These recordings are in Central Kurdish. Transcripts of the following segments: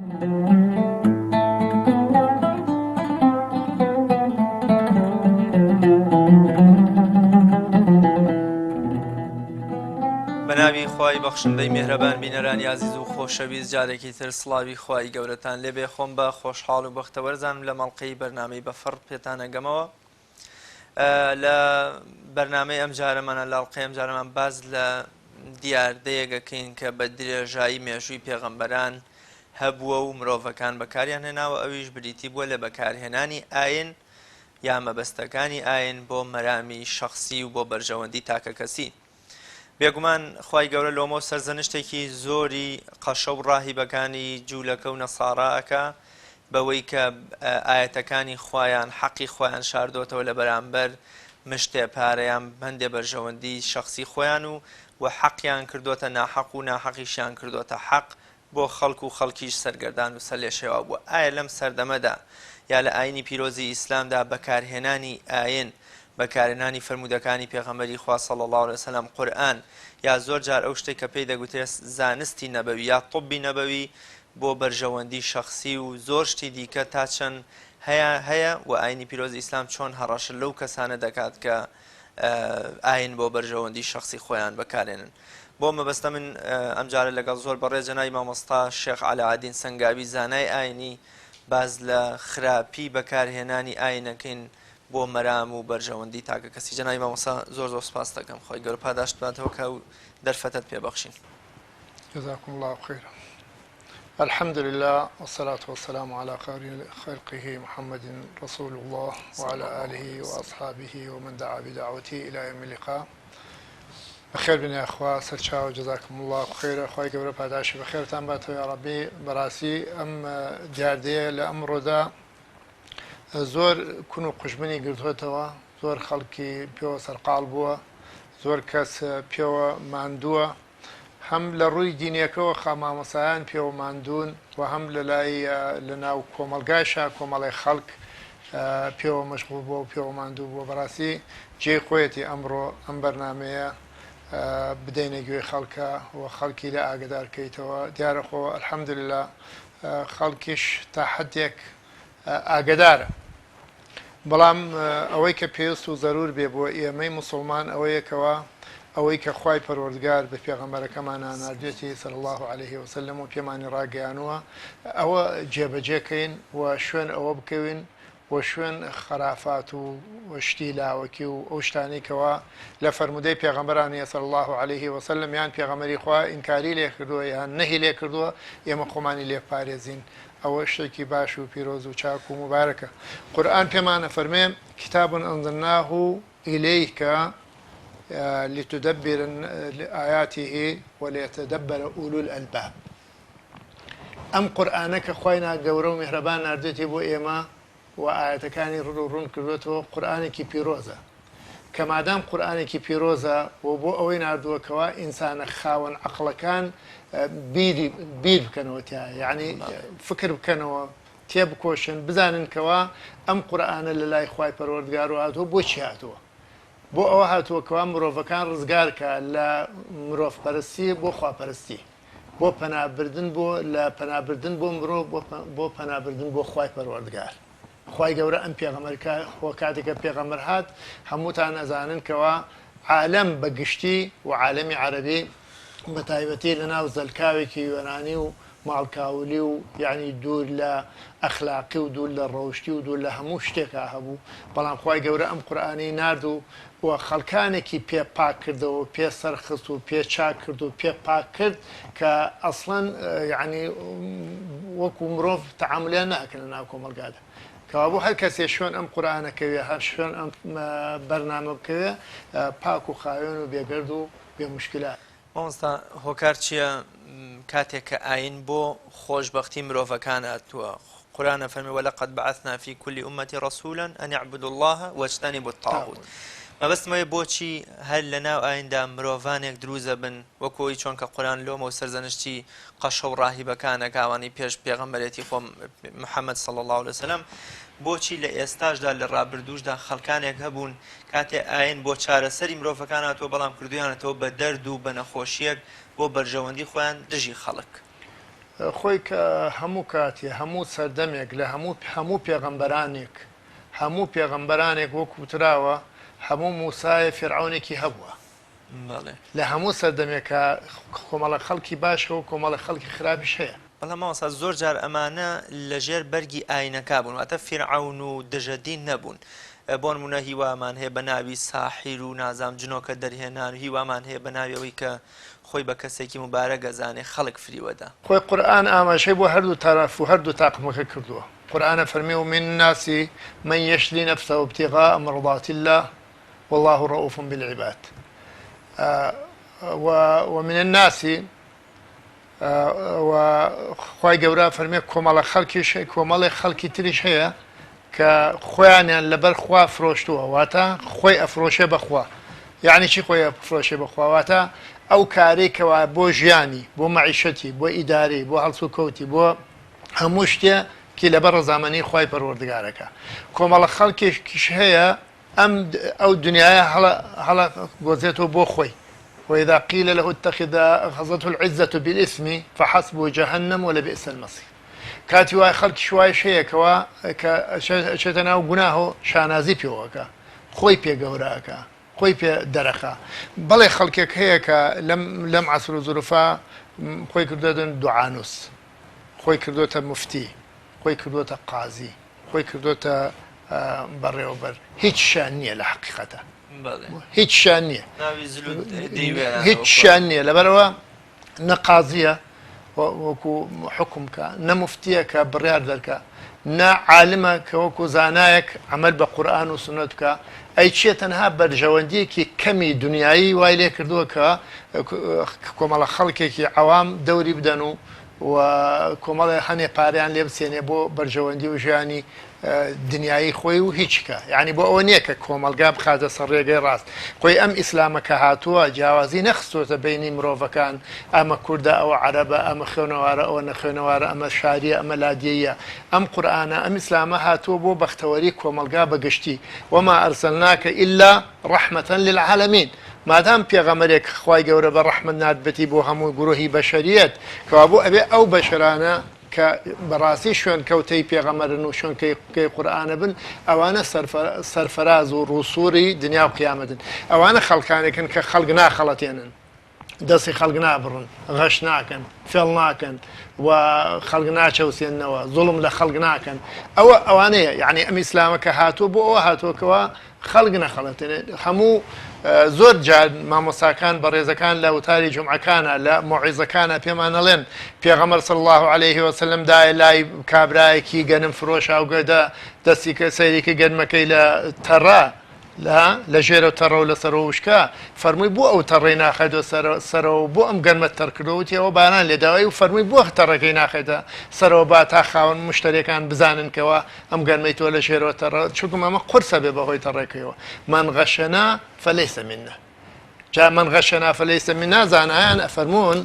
بەناوی خوای بەخشندەی میهرەبان بینەرانی عزیز و خۆشەویست، جارێکی تر سڵاوی خوای گەورەتان لێبێ. خۆم بە خۆشحاڵ و بەختەوەرزانم لە مەڵقەی بەرنامەی بەفەڕ پێتان ئەگەمەوە. لە بەرنامەی ئەم جارەمانە لاڵقەی ئەم جارەمان باز لە دیاردەیەکەکەین کە بە درێژایی مێژووی پێغەمبەران هەبووە و مرۆڤەکان بەکاریان هێناوە. ئەویش بریتی بووە لە بەکارهێنانی ئاین یا مەبەستەکانی ئاین بۆ مەرامی شەخسی و بۆ بەرژەوەندی تاکە کەسی. بێگومان خوای گەورە لۆمە سەرزەنشتێکی زۆری قەشە و ڕاهیبەکانی جوولەکە و نەساڕاکە بەوەی کە ئاەتەکانی خۆیان حەقی خۆیان شاردۆتەوە لە بەرامبەر مشتێ پارەیان بەندێ بەرژەوەندی شەخسی خۆیان و حەقیان کردوتە ناحەق و ناحەقیشیان کردوتە حەق بۆ خەڵک و خەڵکیش سەرگەردان و سەرلێشێوا بووە. ئایا لەم سەردەمەدا یا لە ئاینی پیرۆزی ئیسلامدا بەکارهێنانی ئاین، بەکارهێنانی فرموودەکانی پێغەمبەری خوا صلی الله علیه وسلم، قورئان یا زۆر جار ئەو شتێک کە پێی دەگوترێت زانستی نەبەوی یا طبی نەبەوی بۆ بەرژەوەندی شەخسی و زۆر شتی دیکە تا چەند هەیە و ئاینی پیرۆزی ئیسلام چۆن هەڕەشە لەو کەسانە دەکات کە ئاین بۆ بەرژەوەندی شەخسی خۆیان بەکارێنن. بۆ مەبەستە من ئەمجارە لەگەڵ زۆر بەڕێ جەنابی مامۆستا شێخ عەلاءالدین سەنگاوی زانای ئاینی باز لە خراپی بەکارهێنانی ئاینەکەین بۆ مەرام و بەرژەوەندی تاکە کەسی. جەنابی مامۆستا زۆر زۆر سوپاس دەکەم، خۆی گەورە پاداشت باتەوە کە دەرفەتت پێبەخشین. جزاكم الله خيرا. الحمد لله والصلاة والسلام على خير خلقه محمد رسول الله وعلى آله وأصحابه ومن دعا بدعوته إلى يوم اللقاء. بخير بن يا أخوة سرچاو جزاكم الله خير. أخوي قبل پاداش بخير تنباتو يا ربي براسي أم دیاردەیە لە ئەمڕۆدا زۆر کون و قژبنی گرتوێتەوە، زۆر خەڵکی پێوە سەرقاڵ بووە، زۆر کەس پێوە ماندووە، هەم لە ڕووی دینیەکەەوە خامامەسایان پێوە ماندوون و هەم لە لای لە ناو کۆمەلگایشە کۆمەڵی خەڵک پێوە مەشغوڵ بووە و پێوە ماندوو بووە. بەڕاستی جێ خۆیەتی ئەمڕۆ ئەم بەرنمەیە بدەینە گوێی خەڵکە و خەڵکی لە ئاگدارکەیتەوە. دیارەخۆ ئەلحەمدوللا خەڵکیش تا حدێک ئاگدارە، بەڵام ئەوەی کە پێویست و زەرور بێ بۆ ئێمەی موسڵمان ئەوەیەکەوە ئەوەی کە خوای پەروەردگار بە پێغەمبەرەکەمانە ناردوێتی صلی الله عليه وسلم و پێمانی ڕاگەیانووە، ئەوە جێبەجێکەین و شوێن ئەوە بکەوین و شوێن خرافات و شتی لاوەکی و ئەو شتانێکەوە لە فەرمودەی پێغەمبەرانیە صلی الله عليه وسلم یان پێغەمبەری خوا ئینکاری لێ کردووە یان نەهی لێ کردووە، ئێمە خۆمانی لێ پارێزین. ئەوە شتێکی باش و پیرۆز و چاک و مبارەکە. قورئان پێمانە فەرمێ کتاب أنزلناه إليك لتدبر آياته وليتدبر أولو الألباب. ئەم قورئانەکە خواینا گەورە و میهرەبان ناردێتی بۆ ئێمە و ئاەتەکانی ڕوون کردوێتەوە قورئانێکی پیرۆزە کە مادام قورئانێکی پیرۆزە و بۆ ئەوەی ناردووەکەوە ئینسانە خاوەن عەقڵەکان بیر بکەنەوە تیا، یعنی فکر بکەنەوە، تێبکۆشن، بزانن کەوا ئەم قورئانە لە لای خوای پەروەردگار و هاتووە بۆچی هاتووە. بۆ ئەوە هاتووەکەوا مرۆڤەکان ڕزگارکە لە مرۆڤپەرستی بۆ خواپەرستی، بۆ پەنابردن بۆ لە پەنابردن بۆ مرۆڤ بۆ پەنابردن بۆ خوای پەروەردگار. خوای گەورە ئەم پێغەمبەرکە خۆ کاتێکە پێغەمبەر هات هەمووتان ئەزانن کەوا عالەم بەگشتی و عالەمی عەرەبی بە تایبەتی لە ناو زەلکاوێکی وێرانی و ماڵکاولی و یعنی دوور لە ئەخلاقی و دوور لە ڕەوشتی و دوور لە هەموو شتێکا هەبوو، بەڵام خوای گەورە ئەم قورئانی نارد و خەڵکانێکی پێ پاک کردەوە، پێ سەرخست و پێ چاک کرد و پێ پاک کرد کە ئەسڵەن یعنی وەکو مرۆڤ تەعاملیان ناکەن لە ناو کۆمەلگادا. کەوا بۆ هەر کەسێ شوێن ئەم قورئانەکەوێ هەر شوێن ئەم بەرنامە بکەوێ پاک و خاوێن و بێگەرد و بێ موشکلات. مامۆستا هۆکار چییە کاتێک کە ئاین بۆ خۆشبەختی مرۆڤەکان هاتووە؟ قورئانە فەرمێ وەلەقەد بەعەثنا فی کولی ئومەتی ڕەسوولا ئەن اعبدوا الله واجتەنبوا الطاغوت. مەبەستمەوەی بۆچی هەر لە ناو ئایندا مرۆڤانێک دروزە بن وەکۆی چۆن کە قورئان لۆمە و سەرزەنشتی قەشە و ڕاهیبەکانە کاوانی پێش پێغەمبەرێتی خۆم محەممەد صلی الله عليه وسلم، بۆچی لە ئێستاشدا لە ڕابردووشدا خەڵکانێک هەبوون کاتێ ئاین بۆ چارەسەری مرۆڤەکان هاتووە بەڵام کردویانەتەوە بە دەرد و بە نەخۆشیەک بۆ بەرژەوەندی خۆیان دژی خەڵک. خۆی کە هەموو کاتێ هەموو سەردەمێک لە هەموو پێغەمبەرانێک هەموو پێغەمبەرانێک وەکو وتراوە هەموو موسایە فێرعەونێکی هەبووە لە هەموو سەردەمێکە کۆمەڵە خەڵکی باشە و کۆمەڵە خەڵکی خراپیش هەیە. بەڵام مامۆستا زۆر جار ئەمانە لەژێر بەرگی ئاینەکە بوون واتە فیرعەون و دژەدین نەبوون. بۆ نمونە هیوامان هەیە بە ناوی ساحیر و نازام جنۆکە دەرهێنان و هیوامان هەیە بە ناویەوەی کە خۆی بە کەسێکی مبارەک ئەزانێ خەڵک فریوەدا. خۆی قورئان ئاماژەی بۆ هەردوو تەرەف و هەردوو تاقمەکە کردووە. قورئانە فەرمێ و من الناس من يشري نفسه ابتغاء مرضات الله والله رؤوف بالعباد. ومن الناس وخوای گەورە فەرمێ کۆمەڵە خەڵکیش کۆمەڵی خەڵکی تریش هەیە کە خۆیانیان لەبەر خوا فرۆشتووە واتە خۆی ئەفرۆشێ بەخوا. یعنی چی خۆی ئەفرۆشێ بەخوا واتە ئەو کارێکەوە بۆ ژیانی بۆ مەعیشەتی بۆ ئیداری بۆ هەڵسو کەوتی بۆ هەموو شتێکی لەبەر ڕەزامەنی خوای پەروەردگارەکە. کۆمەڵە خەڵکێکیش هەیە ئەو دنیاە هەڵە گۆزێتەوە بۆ خۆی. وإذا قيل له اتخذ أخذته العزة بالإثم فحسبه جهنم ولبئس المصير. کاتی وای خەڵکی شوایش هەیە کەوا کە ئەچێتە ناو گوناه و شانازی پێوەکە خۆی پێگەورەکە خۆی پێ دەرەخە. بەڵێ خەڵکێک هەیە کە لەم عەسر و زروفا خۆی کردوتە دوعانوس، خۆی کردوتە مفتی، خۆی کردوتە قازی، خۆی کردوتە بەڕێوەبەر. هیچ شان نییە لە حەقیقەتە، هیچ شان نییە، هیچ شان نییە. لەبەرەوە نە قازیە وەکو حکومکە، نە مفتیە کە بڕیار دەرکە، نە عالمە کە وەکو زانایەک عەمەل بە قورئان و سونەت بکە. ئەی چیە تەنها بەرژەوەندیەکی کەمی دنیایی وای لێ کردووە کە کۆمەڵە خەڵکێکی عەوام دەوری بدەن و کۆمەڵێ هەنێ پاریان لێ بسێنێ بۆ بەرژەوەندی و ژیانی دنیایی خۆی و هیچکە. یعنی بۆ ئەوە نییە کە کۆمەلگا بخاتە سەر ڕێگەی ڕاست. خۆی ئەم ئیسلامەکە هاتووە جیاوازی نەخستۆتە بینی مرۆڤەکان، ئەمە کووردە ئەوە عەرەبە، ئەمە خوێنەوارە ئەوە نەخوێنەوارە، ئەمە شاریە ئەمە لادیەیە. ئەم قورئانە ئەم ئیسلامە هاتووە بۆ بەختەوەری کۆمەلگا بەگشتی. وما ئەرسەلناکە ئیلا ڕەحمەتەن للعالەمین. مادام پێغەمبەرێک خوای گەورە بە ڕەحمەت ناتبەتی بۆ هەموو گرۆهی بەشەریەت کەوا بۆ ئەبێ ئەو بەشەرانە کە بەڕاستی شوێن کەوتەی پێغەمبەرن و شوێنکەی قورئانە بن ئەوانە سەرفەراز و ڕووسوری دنیا و قیامەتن. ئەوانە خەڵکانێکن کە خەڵک ناخەڵەتێنن، دەستی خەڵک نابڕن، غەش ناکەن، فێڵ ناکەن و خەڵک ناچەوسێننەوە، زوڵم لە خەڵک ناکەن. ئەوانەیە یعنی ئەم ئیسلامەکە هاتووە بۆ ئەوە هاتووەکەوە خەڵک نەخەڵەتێنێت. هەموو زۆر جار مامۆستاکان بەڕێزەکان لە وتاری جومعەکانە لە مۆعیزەکانە پێمان ئەڵێن پێغەمبەر صلی الله عليه وسلم دایە لای کابرایەکی گەنم فرۆشە و گەدا دەستی کە سەیریکە گەنمەکەی لە تەڕا لە ژێرە تەڕە و لە سەرەوە وشکە فەرمووی بۆ ئەو تەڕێی ناخێتەوە سەرەوە بۆ ئەم گەنمە تەرکردەوەتی ئەوە باران لێداوای و فەرمووی بۆ تەڕەکەی ناخێتە سەرەوە با تا خاوەن مشتریەکان بزانن کەەوە ئەم گەنمەی تۆ لە ژێرەوە تەڕە چونکم ئەمە قورسە بێ بەهۆی تەڕێکەوە. من غەشەنا فەلەیسە منا. جا من غەشەنا فەلەیسە منا زانایان ئەفەرموون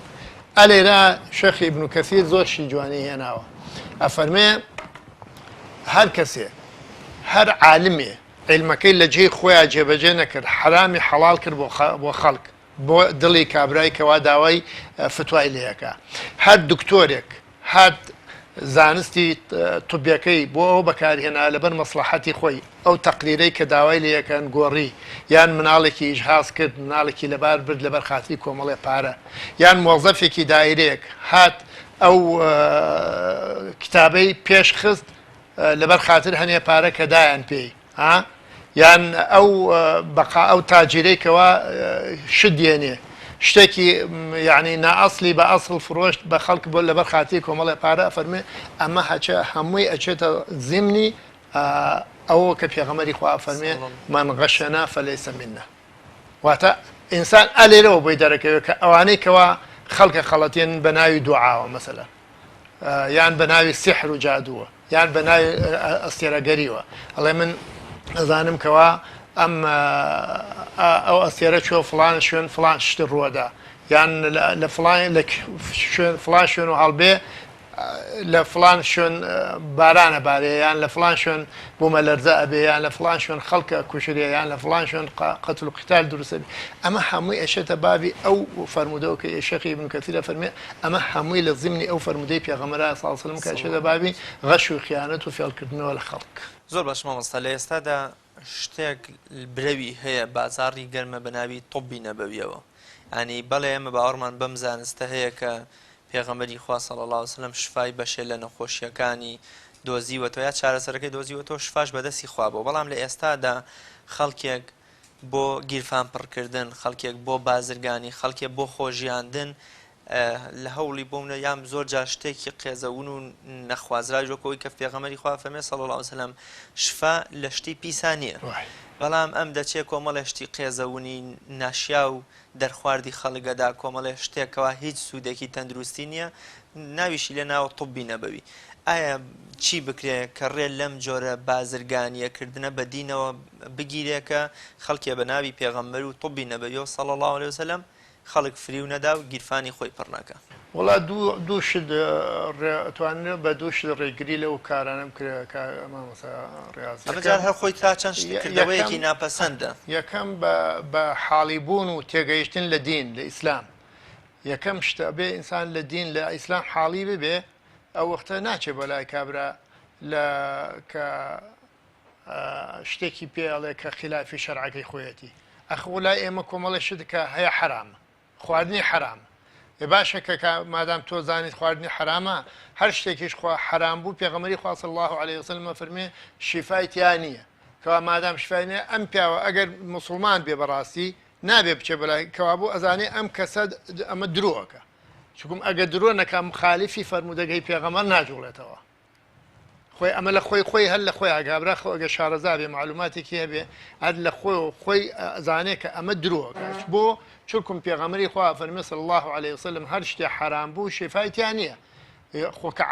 ئەلێرا شێخی ئیبن کەثیر زۆرشی جوانی هێناوە. ئەفەرمێ هەر کەسێ هەر عالمێ علمەکەی لە جێی خۆیان جێبەجێ نەکرد، حرامی حەڵال کرد بۆ خەڵک، بۆ دڵی کابرای کەوا داوای فتوای لێەکە. هەر دکتۆرێک هات زانستی توبیەکەی بۆ ئەو بەکارهێنا لەبەر مەسلحەتی خۆی ئەو تەقریرەی کە داوای لێەکەن گۆڕی، یان مناڵێکی ئیجهاز کرد، مناڵێکی لەبار برد لەبەر خاتری کۆمەڵێ پارە، یان مۆزەفێکی دایرەیەک هات ئەو کتابەی پێش خست لەبەر خاتر هەنێ پارە کە دایان پێی، یان ئەو تاجیرەیەکەوە شدێنێ شتێکی یعنی نائەسلی بە ئەسڵ فرۆشت بە خەڵک بۆ لەبەر خاتری کۆمەڵێ پارە فەرمێ ئەمە هەمووی ئەچێتە زیمنی ئەوە کە پێغەمبەری خوا فەرمێ من غەشەنا فەلەیسە منا. واتە ئینسان ئەلێرەوە بۆی دەرەکەوێت کە ئەوانەی کەوا خەڵکە خەڵەتێن بە ناوی دوعاوە مەسەلەن، یان بە ناوی سیحر و جادووە، یان بە ناوی ئەستێرەگەریوە، ئەڵێ من ئەزانم کەوا ئەم ئەو ئەستێرە چۆ فڵان شوێن فڵان شتی ڕووەدا، یان لە فڵان شوێن و هەڵبێ لە فلان شوێن بارانە بارەیان لە فلان شوێن بۆمە لەرزە ئەبێیان لە فلان شوێن خەڵکە کوشریان لە فلان شوێن قەتل و قتال دروستە بێ ئەمە هەمووی ئەشێتە بابی ئەو فەرمودەوە کە شەیخ ئیبن کەثیر فەرمێ ئەمە هەمووی لە ضمنی ئەو فەرمودەی پێغەمبەر صلی الله علیه و سلم کە ئەشێتە بابی غەش و خیانەت و فێڵکردنەوە لە خەڵک. زۆر باش مامۆستا لە ئێستادا شتێک برەوی هەیە بازاڕی گەرمە بە ناوی تۆبی نەبەویەوە ینی بەڵێ ئێمە باوەڕمان بەم زانستە هەیە کە پێغەمبەری خوا صلی الله علیه و سلم شفای بەشێ لە نەخۆشیەکانی دۆزیوەتەوە یا چارەسەرەکەی دۆزیوەتەوە شفاش بەدەستی خوا بوو بەڵام لە ئێستادا خەڵکێک بۆ گیرفان پڕکردن خەڵکێک بۆ بازرگانی خەڵکێک بۆ خۆژیاندن لە هەوڵی بۆمە یام زۆر جار شتێکی قێزەون و نەخوازرای ژۆکەوەی کە پێغەمبەری خوا فەرمێ صلی الله علیه و سلم شفا لە شتی پیسان نییە بەڵام ئەم دەچێت کۆمەڵێ شتی قێزەونی ناشیا و دەرخواردی خەڵگەدا کۆمەڵێ شتێکەوە هیچ سوودێکی تەندروستی نییە ناویشی لە ناوە طبی نەبەوی ئایا چی بکرێ کە ڕێ لەم جۆرە بازرگانیەکردنە بە دینەوە بگیرێکە خەڵکێ بە ناوی پێغەمبەر و طبی نەبەویەوە صلی الله علیه و سلم خەڵک فری و نەدا و گیرفانی خۆی پڕ ناکە. وڵا دوو شت توانێت بە دوو شت ڕێگری لەو کارانم کرد کە مامۆستا ڕاضی ئەمەجار هەر خۆی تا چەند شتکردەوەیەکی ناپەسەندە. یەکەم بە حاڵی بوون و تێگەیشتن لە دین لە ئیسلام یەکەم شتە بێ ئینسان لە دین لە ئیسلام حاڵی ببێ ئەو وەختە ناچێ بەلای کابرا لە کە شتێکی پێڵێ کە خلافی شەرعەکەی خۆیەتی ئەخۆ لای ئێمە کۆمەڵی شتکە هەیە حرامە خواردنی حرامە باشە کە مادام تۆ زانیت خواردنی حرامە هەر شتێکیش خوا حرام بوو پێغەمبەری خوا صلی الله علیه و سلم فەرمێ شیفای تیا نییە کەوا مادام شیفای نییە ئەم پیاوە ئەگەر موسڵمان بێ بەڕاستی نابێ بچێ بەلای کەوا بوو ئەزانێ ئەم کەسە ئەمە درۆەکە چکم ئەگە درۆ نەکە مخالیفی فەرمودەگەی پێغەمبەر ناجوڵێتەوە خۆی ئەمە لە خۆی هەر لە خۆی ئاگابرا خۆ ئەگە شارەزا بێ معلوماتێکی هەبێ هەر لە خۆی ئەزانێ کە ئەمە درۆەکە بۆ چونکم پێغەمبەری خوا فەرمێ صلی الله علیه و سلم هەر شتێ حرام بوو شیفایتیان نییە خۆکە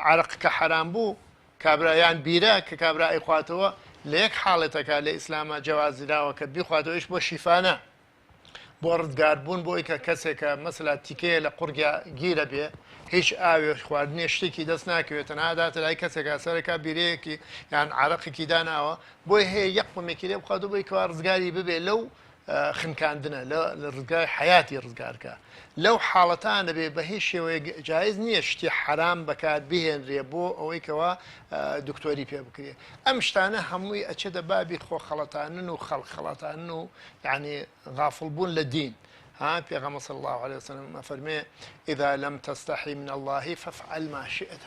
عەرەقکە حرام بوو کابرایان بیرە کە کابرا ئەیخواتەوە لە یەک حاڵەتەکە لە ئیسلامە جیازراوە کە بیخواتەوەش بۆ شیفانە بۆ ڕزگاربوون بۆی کە کەسێکە مەسەلا تیکەیە لە قورگیا گیرە بێ هیچ ئاوێ خواردنی شتێکی دەست ناکەوێت ناداتە لای کەسێکە سەرەکە بیرەیەکی یان عەرەقێکی داناوە بۆی هەیە یەک قومێکی لێ بخوات و بۆی کەوا ڕزگاری ببێ لەو خنکاندنە لە ڕزگای حیاتی ڕزگارکە لەو حاڵەتانە بێ بە هیچ شێوەیە جایز نییە شتی حرام بەکات بهێنرێ بۆ ئەوەی کەوا دکتۆری پێ بکرێ ئەم شتانە هەمووی ئەچێتە بابی خۆخەڵەتانن و خەڵخەڵەتانن و یعنی غافڵبوون لە دین ها پێغەمبەر صلی الله علیه وسلم فەرمێ إذا لم تستحي من الله فافعل ما شئت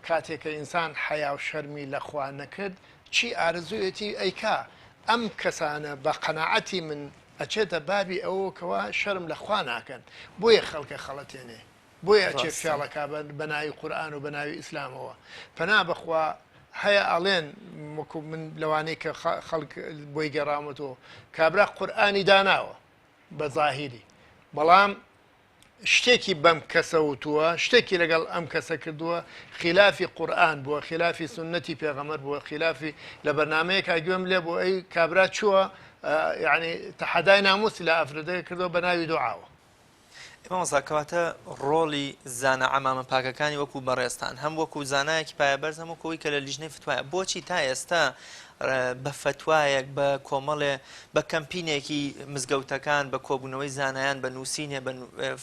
کاتێککە ئینسان حیا و شەرمی لە خوا نەکرد چی ئارزوویەتی ئەیکا ئەم کەسانە بە قەناعەتی من ئەچێتە بابی ئەوەکەوە شەرم لە خوا ناکەن بۆیە خەڵکە خەڵەتێنێ بۆیە ئەچێ فێڵەکە بە ناوی قورئان و بە ناوی ئیسلامەوە پەنا بەخوا هەیە ئەڵێن وەکو من لەوانەیە کە خەڵک بۆی گەڕامەوە کابرا قورئانی داناوە بە زاهیری بەڵام شتێکی بەم کەسە وتووە شتێکی لەگەڵ ئەم کەسە کردووە خلافی قورئان بووە خلافی سنەتی پێغەمبەر بووە خلافی لە بەرنامەیەکە گوێم لێ بۆ ئەی کابرا چووە یعنی تەحەدای ناموسی لە ئەفرەدەیە کردەوە بە ناوی دوعاوە ئێمە کەواتە ڕۆڵی زانە عەمامە پاکەکانی وەکو بەڕێستان هەم وەکو زانایەکی پایەبەرز هەم وەکەوەی کە لە لیژنەی فتوایە بۆچی تا ئێستا بە فتوایەک بە کۆمەڵێ بە کەمپینێکی مزگەوتەکان بە کۆبوونەوەی زانایان بە نووسینێ بە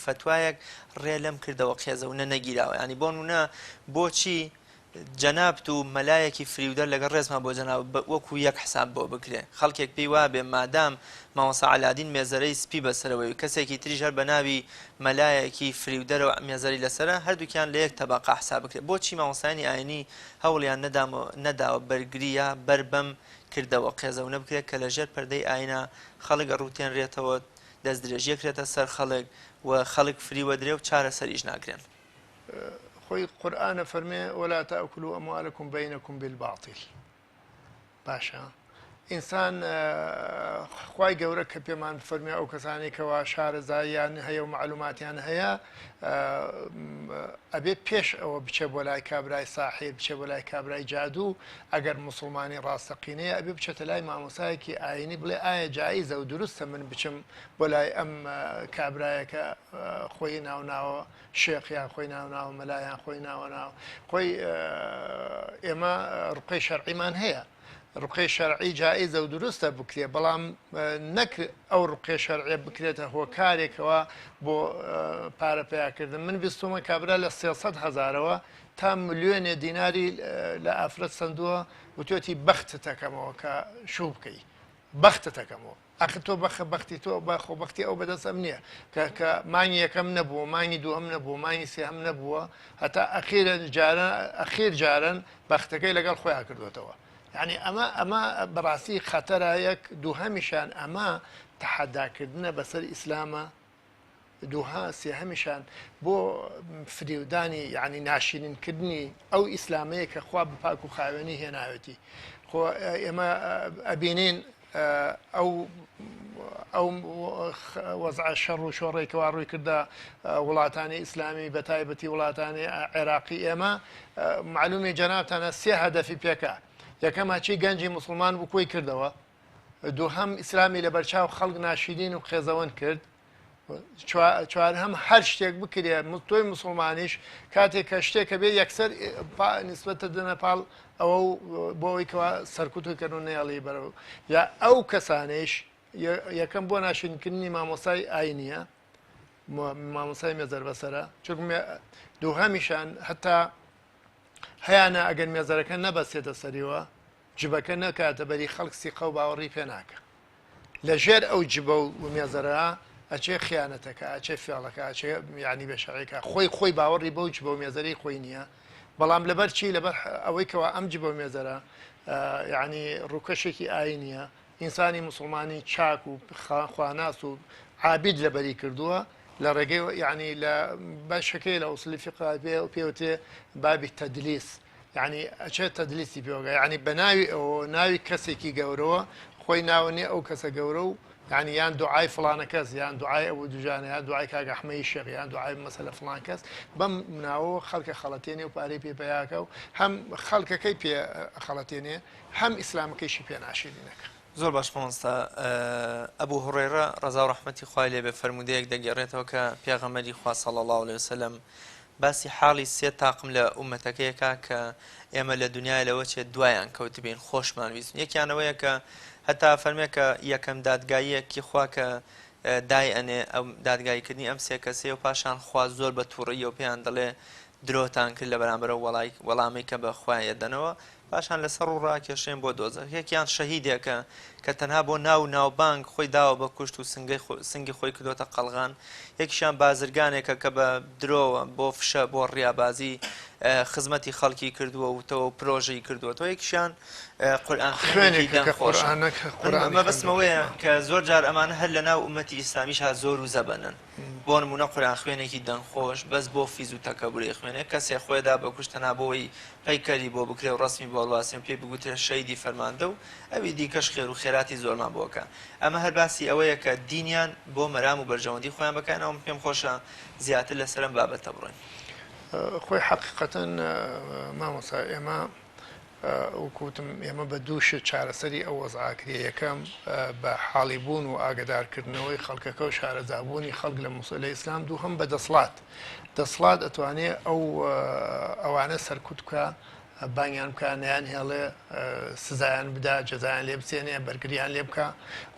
فتوایەک ڕێ لەم کردەوە قێزەونە نەگیراوە ینی بۆ نمونە بۆچی جەنابت و مەلایەکی فریودەر لەگەڵ ڕێزمان بۆ جەناب وەکو یەک حساب بۆ بکرێ خەڵکێک پێی وابێ مادام مامۆستا عەلادین مێزەرەی سپی بەسەرەوەی و کەسێکی تریش هەر بە ناوی مەلایەکی فریودەرەوە مێزەری لەسەرە هەردووکیان لە یەک تەبەقە حساب بکرێت بۆچی مامۆستایانی ئاینی هەوڵیان نەداوە بەرگریە بەر بەم کردەوە قێزەونە بکرێت کە لەژێر پەردەی ئاینە خەڵک ڕوتێنرێتەوە دەست درێژیەکرێتە سەر خەڵک و خەڵک فریوە درێ و چارە سەریش ناکرێن خۆی قورئانە فەرمێ ولا تأكلوا أموالكم بينكم بالباطل باشە ئینسان خوای گەورە کە پێمان فەرمی ئەو کەسانی کەوا شارەزاییان هەیە و معلوماتیان هەیە ئەبێ پێش ئەوە بچێ بۆ لای کابرای ساحیر بچێ بۆ لای کابرای جادوو ئەگەر مسلمانی ڕاستەقینەیە ئەبێ بچێتە لای مامۆسایەکی ئاینی بڵێ ئایا جاییزە و دروستە من بچم بۆ لای ئەم کابرایەکە خۆی ناوناوە شێخیان خۆی ناوناوە مەلایان خۆی ناوەناوە خۆی ئێمە ڕقەی شەرعیمان هەیە ڕقەی شەرعی جائیزە و دروستە بکرێ بەڵام نەک ئەو ڕقەی شەرعیە بکرێتە هۆکارێکەوە بۆ پارە پیاکردن من بیستمە کابرا لە 300,000ەوە تا ملیۆنێ دیناری لە ئافرەت سندووە وتێتی بەختت دەکەمەوە کە شوو بکەی بەختت دەکەمەوە ئەخ تۆ بەختی تۆ بە خۆبەختی ئەو بەدەستم نییە کە مانگی یەکەم نەبووە مانگی دووەم نەبووە مانگی سێهەم نەبووە هەتا ئەخیر جارن بەختەکەی لەگەڵ خۆیان کردوێتەوە یعنی ئەمە بەڕاستی خەتەرە یەک دووهەمیشان ئەمە تەحەداکردنە بەسەر ئیسلامە دووها سێهەمیشان بۆ فریودانی یعنی ناشرینکردنی ئەو ئیسلامەیە کە خوا بپاک و خاوێنی هێناوێتی خۆ ئێمە ئەبینین ئەو وەزع شەڕ و شۆڕێکەوە ڕووی کردە وڵاتانی ئیسلامی بە تایبەتی وڵاتانی عێراقی ئێمە معلومی جەنابتانە سێ هەدەفی پێکە یەکەم چی گەنجی مسلمان بوو کۆی کردەوە دووهەم ئیسلامی لە بەرچاو خەڵک ناشرین و خێزەوەند کرد چوارهەم هەر شتێک بکرێ تۆی مسلمانیش کاتێک کە شتێکە بێ یەکسەر نیسبەتە دنە پاڵ ئەوە بۆەوەیکەوە سەرکوتکردن و نێڵی بەرەوە یا ئەو کەسانەیش یەکەم بۆ ناشرینکردنی مامۆسای ئاینیە مامۆسای مێزەر بەسەرە چونکە دووهەمیشان هەتا هەیانە ئەگەر مێزەرەکە نەبەسێتە سەریەوە جبەکە نەکاتە بەری خەڵک سیقە و باوەڕی پێ ناکە لە ژێر ئەو جبە و مێزەرە ئەچێ خیانەتەکە ئەچێ فێڵەکە ئەچێ یعنی بەشەڕێکە خۆی باوەڕی بەو جبە و مێزەرەی خۆی نییە بەڵام لەبەر چی لەبەر ئەوەی کەەوە ئەم جبە و مێزەرە یعنی ڕووکەشێکی ئاینیە ئینسانی مسلمانی چاک و خواناس و عابید لەبەری کردووە لە ڕێگەی یعنی لە باشەکەی لە ئوسلی فقه پێوتێ بابی تەدلیس یعنی ئەچێت تەدلیسی پێوەگە یعنی بە ناوی کەسێکی گەورەوە خۆی ناوەنێ ئەو کەسە گەورە و یعنی یان دوعای فلانە کەس یان دوعای ئەو دوژانە یان دوعای کاگە ئەحمەدی شێخ یان دوعای مەسەلە فلان کەس بەم ناوەوە خەڵکە خەڵەتێنێ و پارەی پێ پیاکە و هەم خەڵکەکەی پێ خەڵەتێنێ هەم ئیسلامەکەیشی پێ ناشرینەکە زۆر باش مامۆستا ئەبوو هوڕێرە ڕەزا و ڕەحمەتی خوای لێبێ فەرمودەیەک دەگەڕێتەوە کە پێغەمبەری خوا صلی الله علیه وسلم باسی حاڵی سێ تاقم لە ئومەتەکەیەکە کە ئێمە لە دنیای لەوە چێت دوایان کەوتبین خۆشمان ویستن یەکیانەوەیە کە هەتا فەرمێکە یەکەم دادگاییەکی خوا کە دای ئەنێ ئەم دادگایکردنی ئەم سێ کەسەیە و پاشان خوا زۆر بە تووڕەیی و پێیان دەڵێ درۆتان کرد لە بەرامبەرە وەڵامی کە بە خوایە دەنەوە پاشان لەسەر ڕوو ڕاکێشێن بۆ دۆزە یەکیان شەهیدێکە کە تەنها بۆ ناوبانگ خۆی داوە بە کوشت و سنگی خۆی کردوتە قەڵغان یەکیشان بازرگانێکە کە بە درۆوە بۆ فشە بۆ ڕیابازی خزمەتی خەڵکی کردووە و تەوە پرۆژەی کردووە تۆ یەکیشان قورئان خوێنێکی دەنخۆش ئەمە بەسمەوەیە کە زۆر جار ئەمانە هەر لە ناو ئومەتی ئیسلامیش ها زۆر و زەبەنن بۆ نمونە قورئان خوێنێکی دەنخۆش بەس بۆ فیز و تەکەبوری خوێنێ کەسێ خۆیدا بە کوشتەنا بۆەوەی پەیکەری بۆ بکرێ و ڕسمی بۆ هەڵواسێن پێی بگوترێ شەیدی فەرماندە و ئەوی دیکەش خێر و خێراتی زۆرمان بۆکە ئەمە هەر باسی ئەوەیە کە دینیان بۆ مەرام و بەرژەوەندی خۆیان بکەنەوە پێم خۆشە زیاتر لەسەرم بابەتە بڕۆین خۆی حقیقەتەن مامۆستا ئێمە وەکوتم ئێمە بە دووشت چارەسەری ئەو وەزعاکرێ یەکەم بە حاڵی بوون و ئاگدارکردنەوەی خەڵکەکە و شارەزابوونی خەڵک لە مۆسلە ئیسلام دووهەم بە دەسڵات ئەتوانێت ئەوانە سەرکوت بکە بانیان بکە نەیان هێڵێ سزایان بدا جەزایان لێ بچێنێ بەرگریان لێ بکە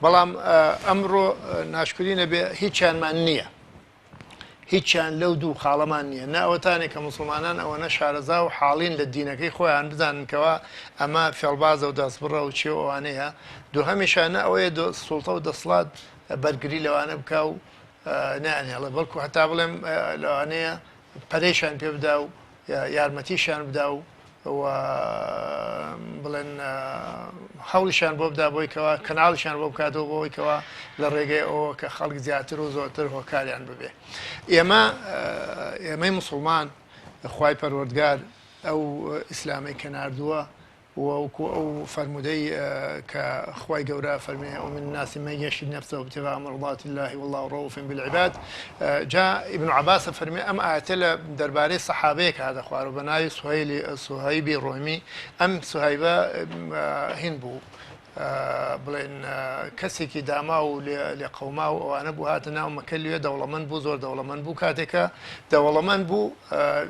بەڵام ئەمڕۆ ناشکری نەبێ هیچیانمان نییە هیچیان لەو دوو خاڵەمان نییە ناوەتانێک کە مسلمانان ئەوەنە شارەزا و حاڵین لە دینەکەی خۆیان بزاننکەوە ئەمە فێڵبازە و دەستبڕە و چی ئەوانەیە دووهەمیشانە ئەوەیە سوڵتە و دەسڵات بەرگری لەوانە بکە و نانێڵە بەڵکو هەتا بڵێم لەوانەیە پەرەیشان پێ بدا و یارمەتیشان بدا و بڵێن هەوڵیشان بۆ بدا بۆیکەوە کەناڵیشان بۆ بکاتەوە بۆیکەوە لە ڕێگەی ئەوە کە خەڵک زیاتر و زۆرتر هۆکاریان ببێ ئێمەی مسلمان خوای پەروەردگار ئەو ئیسلامی کە ناردووە وەکو فرمودەی کە خوای گەورە فەرمێ ومن الناس من يشري نفسه ابتغاء مرضات الله والله رؤوف بالعباد. جا ابن عباس فەرمێ ئەم ئاەتە لە دەربارەی سەحابەیەک هاتە خوار و بە ناوی سوهەیبی ڕۆمی. ئەم سوهەیبە هین بوو بڵێن کەسێکی داما و لێ قەوما و ئەوانە بوو هاتە ناو مەکە لێ دەوڵەمەند بوو، زۆر دەوڵەمەند بوو. کاتێکە دەوڵەمەند بوو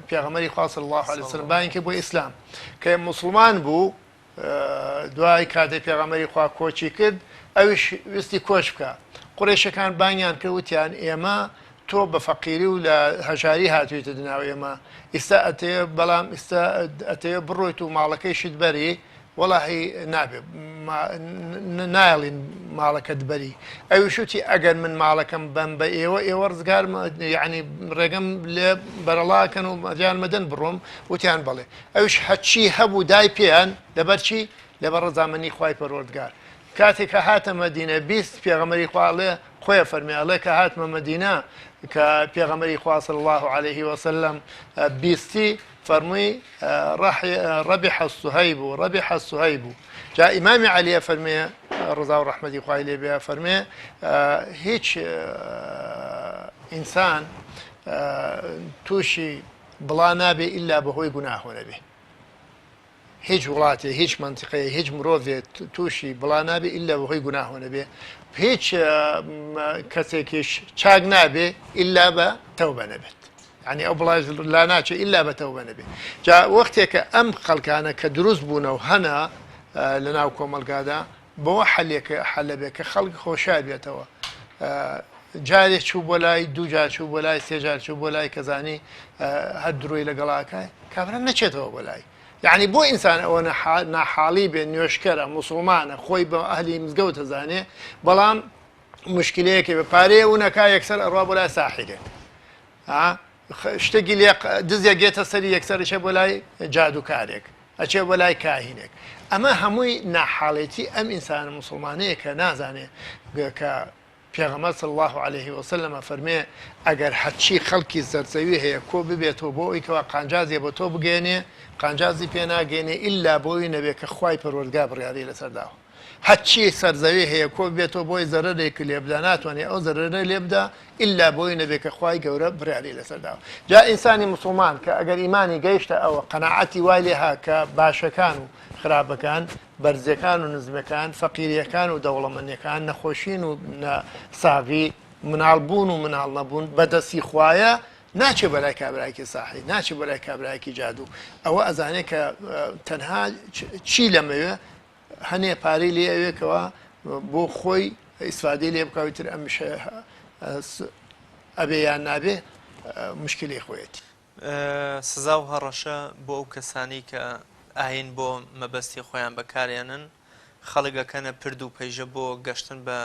پێغەمبەری خوا صلی الله علیه وسلم باینکە بۆ ئیسلام کە موسڵمان بوو. دوای کاتێک پێغەمبەری خوا کۆچی کرد ئەویش ویستی کۆچ بکە. قوڕیشەکان بانیان کرد وتیان ئێمە تۆ بە فەقیری و لە هەژاری هاتوویتە دناو ئێمە، ئێستا ئەتەیە بەڵام ئێستا ئەتەیە بڕۆیت و ماڵەکەیشت بەری وەڵاهی نابێ نایڵین ماڵەکەت بەری. ئەویشوتی ئەگەر من ماڵەکەم بەم بە ئێوە ڕزگار یعنی ڕێگەم لێ بەرەڵاکەن و مەجان مەدەن بڕۆم. وتیان بەڵێ. ئەوش هەچی هەبوو دای پێیان لەبەرچی لەبەر ڕەزامەنی خوای پەروەردگار. کاتێک کە هاتە مەدینە 20 پێغەمبەری خواڵێ خۆی فەرمیاڵێ کە هاتمە مەدینە کە پێغەمبەری خوا صلی الله عليه وسلم 20 فەرمووی ربح السهيب ربح السهيب. جا ئیمامی عەلیە فەرمێ ڕزا و ڕەحمەتی خوای لێ بێ فەرمێ هیچ ئینسان تووشی بڵا نابێ ئیلا بەهۆی گوناهۆ نەبێ. هیچ وڵاتێ هیچ منتیقەیە هیچ مرۆڤێت تووشی بڵا نابێ ئیلا بەهۆی گوناهۆ نەبێ. هیچ کەسێکیش چاک نابێ ئیلا بە تەوبە نەبێت. يعني ئەو بڵای لا ناچێ ئیلا بە تەوبە نەبێ. جا وەختێکە ئەم خەڵکانە کە دروست بوونەوە هەنا لە ناو کۆمەلگادا بەوە حەلێکە حەلە بێ کە خەڵک خۆشای بێتەوە. جارێک چوو بۆ لای دوو جار چوو بۆ لای سێ جار چوو بۆ لای کەزانی هەر درۆی لەگەڵاکای کابرا نەچێتەوە بۆ لای. یعنی بۆ ئینسان ئەوە ناحاڵی بێ نوێشکەرە مسڵمانە خۆی بە ئەهلی مزگەوت دەزانێ بەڵام مشکلەیەکی بە پارەیە و نەکا یەکسەر ئەڕوا بۆ لای ساحیرێ شتێکی لێ دزێک گێتە سەری یەکسەرشە بۆ لای جادوکارێک ئەچێ بۆ لای کاهینێک. ئەمە هەمووی ناحاڵێتی ئەم ئینسانە مسڵمانەیە کە نازانێ کە پێغەمبەر صلی الله عليه وسلم فەرمێ ئەگەر هەرچی خەڵکی زەرزەوی هەیە کۆ ببێتەوە بۆ ئەوی کەوا قانجازێ بۆ تۆ بگێنێ قانجازی پێ ناگەێنێ ئیلا بۆی نەبێ کە خوای پەروەردگار بڕیاری لەسەرداوە. هەرچی سەرزەوی هەیە کۆ بێتەوە بۆی زەرەرێک لێبدا ناتوانێت ئەو زەرەرە لێبدا ئیلا بۆی نەبێت کە خوای گەورە بڕیاری لەسەرداوە. جا ئینسانی مسڵمان کە ئەگەر ئیمانی گەیشتە ئەوە قەناعەتی وای لێ ها کە باشەکان و خراپەکان بەرزەکان و نزمەکان فەقیریەکان و دەوڵەمەندەکان نەخۆشین و ساغی مناڵبوون و مناڵ نەبوون بەدەستی خوایە ناچێ بەلای کابراایکی ساحی ناچێ بەلای کابراایکی جادو. ئەوە ئەزانێت کە تەنها چی لەمەوێ هەنێ پارەی لێ ئەوێکەوە بۆ خۆی ئیسفادەی لێ بکەویتر ئەم ئەبێ یان نابێ مشکلی خۆیەتی. سزا و هەڕەشە بۆ ئەو کەسانی کە ئاین بۆ مەبەستی خۆیان بەکارێنن خەڵگەکەنە پرد و پەیژە بۆ گەشتن بە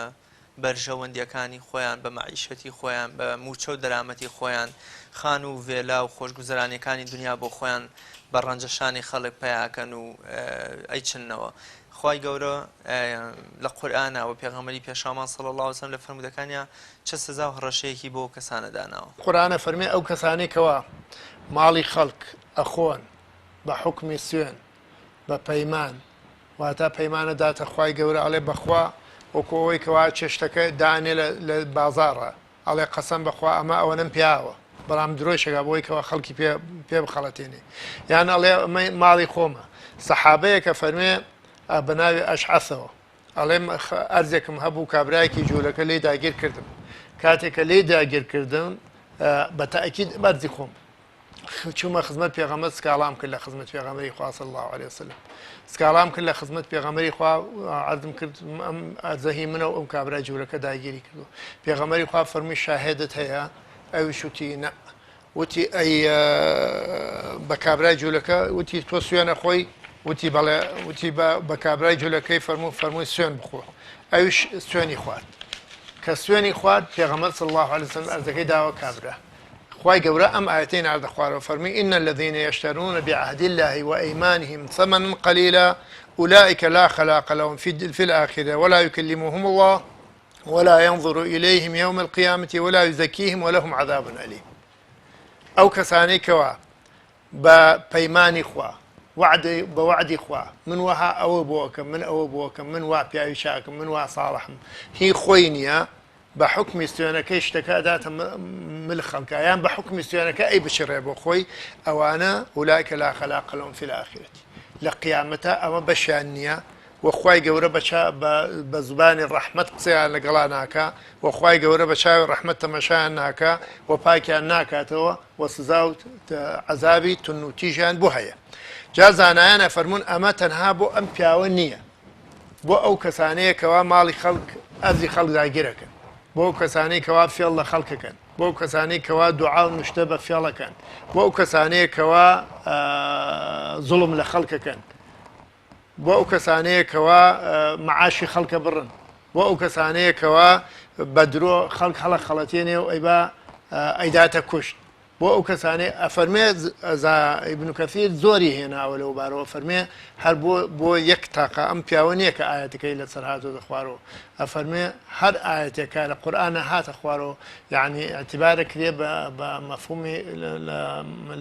بەرژەوەندیەکانی خۆیان بە مەعیشەتی خۆیان بە موچە و دەرامەتی خۆیان خان و vێلا و خۆشگوزەرانیەکانی دنیا بۆ خۆیان بە ڕەنجەشانی خەڵک پەیاکەن و ئەیچنەوە. خوای گەورە لە قورئانە و پێغەمبەری پێشامان صلی الله علیه وسلم لە فەرمودەکانیان چه سزا و هەڕەشەیەکی بۆ کەسانە داناوە. قورئانە فەرمێ ئەو کەسانەی کەوا ماڵی خەڵک ئەخۆن بە حوکمی سوێن بە پەیمان واتە پەیمانە داتە خوای گەورە ئەڵێ بەخوا وەکۆەوەی کەوا چێشتەکە دانێ لە بازاڕە ئەڵێ قەسەم بەخوا ئەمە ئەوەنم پیاوە بەڵام درۆشەکە بۆی کەەوە خەڵکی پێ بخەڵەتێنێ یان ئەڵێ ماڵی خۆمە. سەحابەیەکە فەرمێ بە ناوی ئەشعەثەوە ئەڵێم ئەرزێکم هەبوو کابرایەکی جوولەکە لێ داگیر کردم کاتێکە لێ داگیرکردن بە تەئەکید بەرزی خۆم چوومە خزمەت پێغەمبەر سکاڵام کرد لە خزمەت پێغەمبەری خوا صلی الله علیه وسلم سکاڵام کرد لە خزمەت پێغەمبەری خوا عەرزم کرد ئەم ئەرزەهی منە و ئەم کابرای جوولەکە داگیری کردو. پێغەمبەری خوا فەرمووی شاهێدت هەیە؟ ئەویش وتی نە. وتی ئەی بە کابرای جوولەکە وتی تۆ سوێنە خۆی وتی بەڵێ وتی بە کابرای جوولەکەی فەرمووی سوێن بخۆ. ئەویش سوێنی خوارد کە سوێنی خوارد پێغەمبەر صلی الله علیه وسلم ئەرزەکەی داوە کابرا. خوای گەورە ئەم ئاەتەی ناردە خوارەوە فەرمی ئین الذین یشترون بعهد الله وأیمانهم ثمنا قلیلا أولئك لا خلاق لهم في الآخرة ولا يكلمهم الله ولا ينظر إليهم يوم القيامة ولا يزكيهم ولهم عذاب أليم. ئەو کەسانەی کەوا بە پەیمانی خوا بوعدي خوا من وها أو بوكم من أو بوكم من وا بيعي شاكم من وا صالحم هي خوينيا بحكم استيانك اشتكى ذات من الخلق يعني بحكم استيانك أي بشر يا خوي أو أنا أولئك لا خلاق لهم في الآخرة لقيامتها أما بشانية وخواي جورة بشا بزبان الرحمة قصيان لقلاناكا وخواي جورة بشا رحمة مشاناكا وباكياناكا توا وسزاو عذابي تنو تيجان بوهيا جازانا أنا فرمون أما تنهابو أم بياونية بو أو كسانية كوا مالي خلق أزي خلق دايجيرك بو كسانية كوا في الله خلقك بو كسانية كوا دعاء مشتبه في الله كان بو كسانية كوا ظلم لخلقك بۆ ئەو کەسانەیە کەوا معاشی خەڵکە بڕن بۆ ئەو کەسانەیە کەوا بە درۆ خەڵک هەڵە خەڵەتێنێ و ئەیداتە کوشت بۆ ئەو کەسانەیە ئەفەرمێ ئیبن کەثیر زۆری هێناوە لەو بارەوە فەرمێ هەر بۆ یەک تاقە ئەم پیاوە نییە کە ئاەتەکەی لەسەر هاتۆ دەخوارەوە ئەفەرمێ هەر ئاەتێکە لە قورئانە هاتە خوارەوە یعنی ئەتیبارە کرێ بە مەفهومی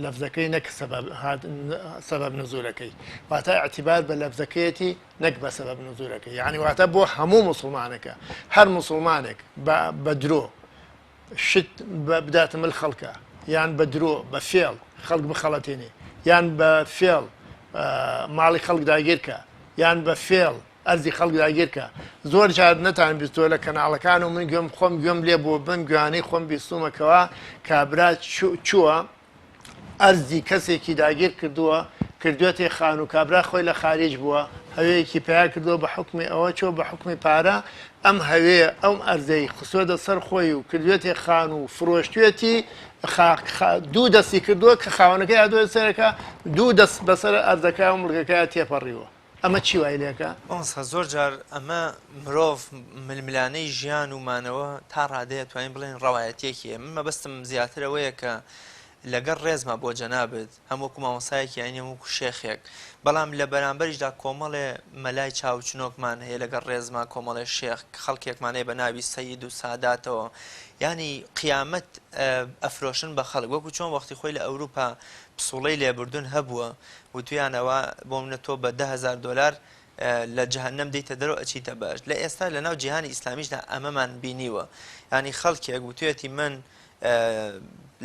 لەفزەکەی نەک سەبەب نزولەکەی واتە ئەتیبار بە لەفزەکەیەتی نەک بە سەبەب نزولەکەی یعنی واتە بۆ هەموو موسڵمانێکە هەر موسڵمانێک بە درۆ شت بداتە مل خەڵکە یان بە درۆ بە فێڵ خەڵک بخەڵەتێنێ یان بە فێڵ ماڵی خەڵک داگیرکە یان بە فێڵ ئەرزی خەڵک داگیرکە زۆر جار نەتان بیستۆ لە کەناڵەکان و من گوێم خۆم گوێم لێ بوو بم گوێانەی خۆم بیستومەکەوە کابرا چووە ئەرزی کەسێکی داگیر کردوێتێ خان و کابرا خۆی لە خارج بووە هەوەیەکی پیا کردو بە حکمی ئەوە چۆ بە حکمی پارە ئەم هەوەیە ئەم ئەرزەی خسۆدە سەر خۆی و کردوێتێ خان و فرۆشتوێتی دوو دەستی کردووە کە خاوەنەکەی هاتووە سەرەکە دوو دەست بەسەر ئەرزەکە و مڵگەکەی تێپەڕیوە ئەمە چی وای لێکە؟ ئەوسا زۆر جار ئەمە مرۆڤ ململانەی ژیان و مانەوە تا ڕادەیە توانین بڵێن ڕەوایەتێکیە من مەبەستم زیاترەوەیە کە لەگەڵ ڕێزمە بۆ جەنابێت هەمووکو مامۆسایەکی ئەینە وەکو شێخێک بەڵام لە بەرامبەریشدا کۆمەڵێ مەلای چاوچنۆکمان هەیە لەگەڵ ڕێزما کۆمەڵێ شێخ خەڵکێکمانەیە بە ناوی سەید و ساداتەوە ینی قیامەت ئەفرۆشن بە خەڵک وەکو چۆن وەختی خۆی لە ئەوروپا پسوڵەی لێبوردون هەبووە و تویانەوە بۆ منە تۆ بە $10,000 لە جەهەنەم دەیتە دەرەوە ئەچیتە باش لە ئێستا لە ناو جیهانی ئیسلامیشدا ئەمەمان بینیوە ینی خەڵکێک وتوێتی من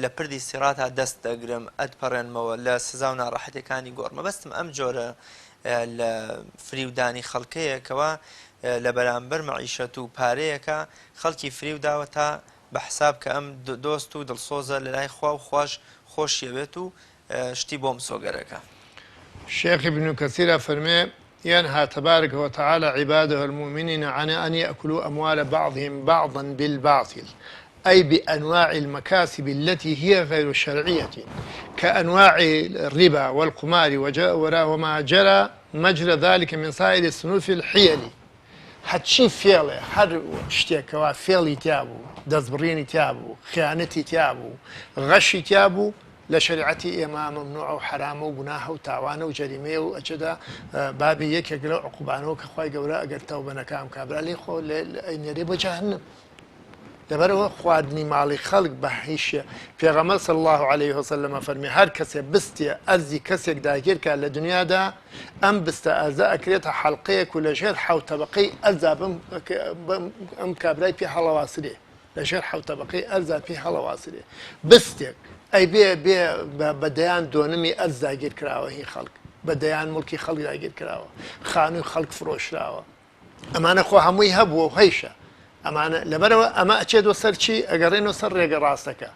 لە پردی سیڕاتە دەست دەگرم ئەتپەڕێنمەوە لە سزا و ناڕەحەتەکانی گۆڕمە بەستم ئەم جۆرە لە فریودانی خەڵکەیەکەوە لە بەرامبەر مەعیشەت و پارەیەکە خەڵکی فریوداوە تا بە حساب کە ئەم دۆست و دڵسۆزە لە لای خوا و خۆشیەوێت و شتی بۆم سۆگەرەکە شيخ ابن كثير فرمي ينهى تبارك وتعالى عباده المؤمنين عن أن يأكلوا أموال بعضهم بعضا بالباطل أي بأنواع المكاسب التي هي غير شرعية كأنواع الربا والقمار وما جرى مجرى ذلك من سائر الصنوف الحيلي هەرچی فێڵێ هەر شتێکەوە فێڵی تیابوو دەستبڕینی تیابوو خیانەتی تیابوو غەشی تیابوو لە شریعەتی ئێمە مەمنوع و حرامە و گوناهە و تاوانە و جەریمەیە و ئەچەدا بابی یەکێک لەو عقوبانەوە کە خوای گەورە ئەگەر تەوبەنەکەم کابرا لێ خۆ ئەینێرێ بۆ جەهەنەم لەبەرەوە خواردنی ماڵی خەڵک بە هیچ پێغەمبەر صلی الله عليه وسلم فەرمی هەر کەسێ بستێ ئەرزی کەسێک داگیرکە لە دنیادا ئەم بستە ئەرزە ئەکرێتە حەڵقەیەک و لەژێر حەوت تەبەقەی ئەرزا ئەم کابرای پێ هەڵەواسرێ لەژێر حەوت تەبەقەی ئەرزا پێ هەڵەواسرێ بستێک ئەی بێ بەدەیان دۆنمی ئەرز داگیر کراوە هی خەڵک بەدەیان مڵکی خەڵک داگیر کراوە خانووی خەڵک فرۆشراوە ئەمانە خۆ هەمووی هەبووە و هەیشە ئەمانە لەبەرەوە ئەمە ئەچێتوە سەر چی ئەگەڕێنەوە سەر ڕێگە ڕاستەکە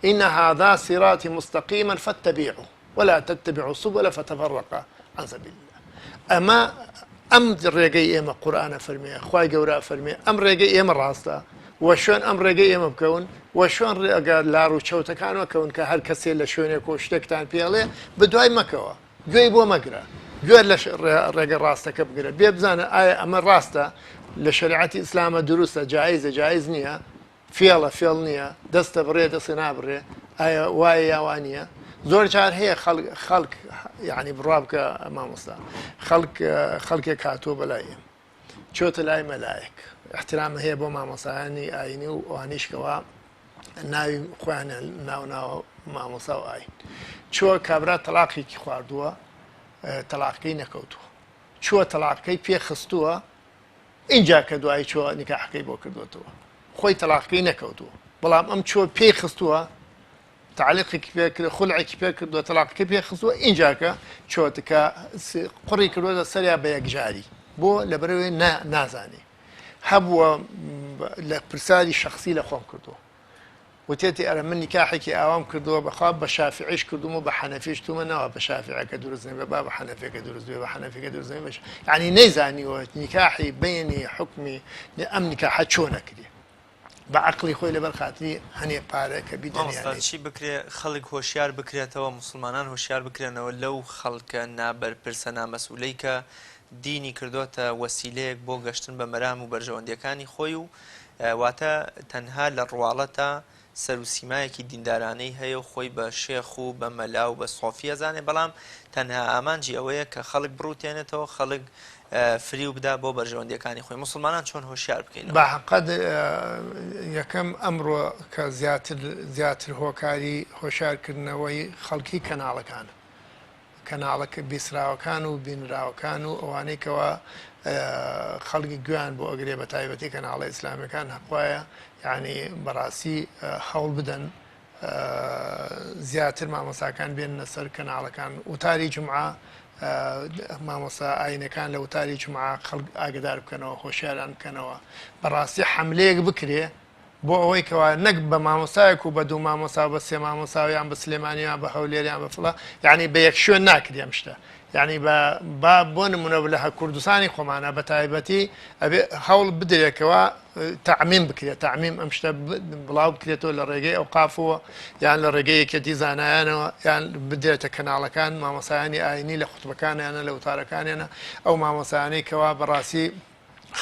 إن هذا صراطي مستقيما فاتبعوه ولا تتبعوا السبل فتفرق عن سبيل الله ئەم ڕێگەی ئێمە قورئانە فەرمێ خوای گەورە فەرمێ ئەم ڕێگەی ئێمە ڕاستە و شوێن ئەم ڕێگەی ئێمە بکەون و شوێن ڕێگە لار و چەوتەکانەوە کەون کە هەر کەسێ لە شوێنێک و شتێکتان پێڵێ بدوای مەکەوە گوێی بۆ مەگرە گوێر لە ڕێگە ڕاستەکە بگرە بێ بزانە ئایا ئەمە ڕاستە لە شریعەتی ئیسلامە دروستە جایزە جایز نییە فێڵە فێڵ نییە دەستە بڕێ دەستی نابڕێ ئایا وایە یاوان نییە زۆر جار هەیە خەڵک یعنی بڕوا بکە مامۆستا خەڵکێک هاتووە بەلای ئێمە چۆتە لای مەلایەک احترام هەیە بۆ مامۆسایانی ئاینی و ئەوانیشکەوە ناوی خۆیان ناو مامۆسا و ئاین چووە کابرا تەلاقێکی خواردووە تەلاقەکەی نەکەوتووە چووە تەلاقەکەی پێخستووە اینجا کە دوای چووە نیکاحەکەی بۆ کردوێتەوە خۆی تەلاقەکەی نەکەوتووە بەڵام ئەم چووە پێی خستووە تعلیقێکی پێ کرد خولعێکی پێ کردووە تەلاقەکەی پێ خستووە اینجاکە چۆتکە قوڕی کردووەتە سەریا بە یەکجاری بۆ لەبەرەوەی نازانی هەبووە لە پرسانی شخصی لە خۆم کردووە وتێتی ئەرە من نیکاحێکی ئاوام کردووە بەخوا بە شافعیش کردومە بە حەنەفیش تومەنەوە بە شافعەکە دروست نەبێ با بە حەنەفیەکە دروست بێ بە حەنەفیەکە دروست نەبێ یعنی نەیزانیوە نیکاحی بینی حکمی ئەم نیکاحە چۆن نەکردی بە عەقڵی خۆی لەبەر خاتری هەنێ پارە کە بیدەنیانێ چی بکرێ خەڵک هۆشیار بکرێتەوە مسلمانان هۆشیار بکرێنەوە لەو خەڵکە نابەرپرسە نامەسئولەی کە دینی کردوتە وەسیلەیەک بۆ گەشتن بە مەرام و بەرژەوەندیەکانی خۆی و واتە تەنها لە ڕواڵەتە سەر و سیمایەکی دیندارانەی هەیە و خۆی بە شێخ و بە مەلا و بە سۆفیە زانێ بەڵام تەنها ئامانجی ئەوەیە کە خەڵک بڕوتێنێتەوە خەڵک فری و بدا بۆ بەرژەوەندیەکانی خۆی مسلمانان چۆن هۆشیار بکەین بەحقەت یەکەم ئەمڕۆ کە زیاتر هۆکاری هۆشیارکردنەوەی خەڵکی کەناڵەکانە کەناڵەکە بیسراوەکان و بینراوەکان و ئەوانەی کەەوە خەڵکی گویان بۆ ئەگرێ بە تایبەتی کەناڵە ئیسلامیەکان هەخوایە یعنی بەڕاستی هەوڵ بدەن زیاتر مامۆساکان بێنە سەر کەناڵەکان وتاری جومعە مامۆسا ئاینەکان لە وتاری جومعە خەڵک ئاگدار بکەنەوە هۆشیاران بکەنەوە بەڕاستی حملەیەک بکرێ بۆ ئەوەی کەوا نەک بە مامۆسایەک و بە دوو مامۆسا بە سێ مامۆساویان بە سلێمانیان بە هەولێریان بە فڵە یعنی بە یەک شوێن ناکرێم شتە یعنی با بۆ نمونە لە کوردستانی خۆمانە بە تایبەتی ئەبێ هەوڵ بدرێکەوە تعمیم بکرێت تعمیم ئەم شتە بڵاو بکرێتەوە لە ڕێگەی ئەو قافەوە یان لە ڕێگەی یەکێتی زانایانەوە یان بدرێتە کەناڵەکان مامۆسایانی ئاینی لە خوتبەکانیانە لە وتارەکانیانە ئەو مامۆسایانەی کەوا بەڕاستی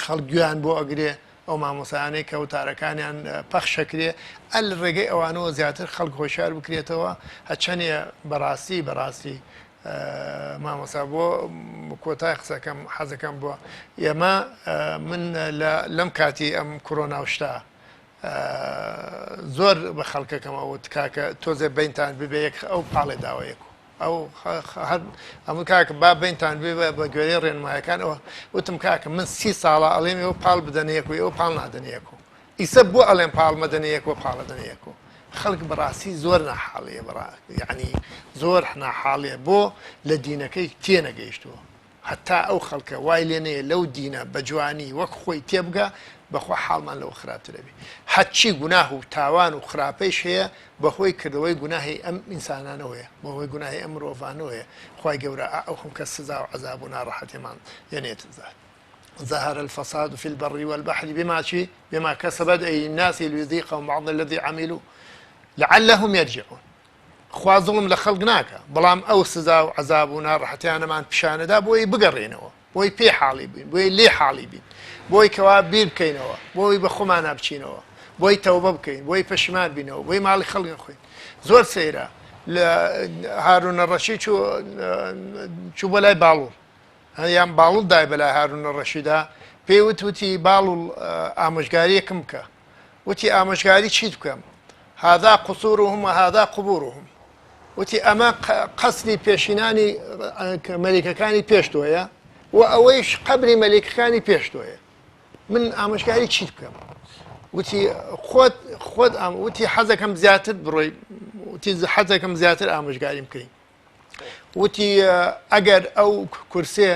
خەڵگویان بۆ ئەگرێ ئەو مامۆسایانەی کە وتارەکانیان پەخشەکرێ ئەل ڕێگەی ئەوانەوە زیاتر خەڵک هۆشیار بکرێتەوە هەچەنێ بەڕاستی مامۆسا بۆ کۆتای قسەکەم حەزەکەم بووە ئێمە من لەم کاتی ئەم کۆرۆنا شتا زۆر بە خەڵکەکەمەوت کاکە تۆزێ بینتان ببێ یەک ئەو پاڵێ داوایەک ئەو هەموو کاکە با بینتان بێ بە گوێرەی ڕێنمایەکان ئەوە وتم کاکە من 30 ساڵە ئەڵێم ئەو پاڵ بدەنەیەک و ئەو پاڵ نادەنیەک و ئیسە بۆ ئەڵێم پاڵ مەدەنەیەک و پاڵە دەنەیەک و خەڵک بەڕاستی زۆر ناحاڵەیە یعنی زۆر ناحاڵەیە بۆ لە دینەکەی تێنەگەیشتووە هەتا ئەو خەڵکە وای لێنەیە لەو دینە بە جوانی وەک خۆی تێبگە بەخوا حاڵمان لەوە خراپترەبی هەچی گوناه و تاوان و خراپەیش هەیە بەهۆی کردەوەی گوناهی ئەم ئینسانانەوەیە بەهۆی گوناهی ئەم مرۆڤانەوەیە خوای گەورە ئەو خەم کە سزا و عەزاب و ناڕەحەتیمان یەنێت ظهر الفساد في البر والبحر بما كسبت أيدي الناس ليذيقهم بعض الذي عملوا لعلهم يرجعون خوا ظلم لە خەڵک ناکە بەڵام ئەو سزا و عەزاب و ناڕەحەتیانەمان پیشانەدا بۆی بگەڕێنەوە بۆی پێ حاڵی بین بۆی لێ حاڵی بین بۆی کەوا بیر بکەینەوە بۆی بە خۆمانە بچینەوە بۆی تەوبە بکەین بۆی پەشیمان بینەوە بۆی ماڵی خەڵک نەخۆین زۆر سەیرە لە هارونە ڕەشید چوو بەلای باڵوڵ یان باڵوڵ دای بەلای هارونە ڕەشیدا پێی وتی باڵوڵ ئامۆژگاریەکم بکە وتی ئامۆژگاری چیت بکەم هذا قصورهم وهذا قبورهم وتی ئەمە قەسری پێشینانی مەلیکەکانی پێشتۆیە و ئەوەیش قەبری مەلیکەکانی پێشتۆیە من ئامۆژگاری چیت بکەم وتی خۆت وتی حەزەکەم زیاتر بڕۆی وتی حەزەکەم زیاتر ئامۆژگاریم بکەین وتی ئەگەر ئەو کورسێ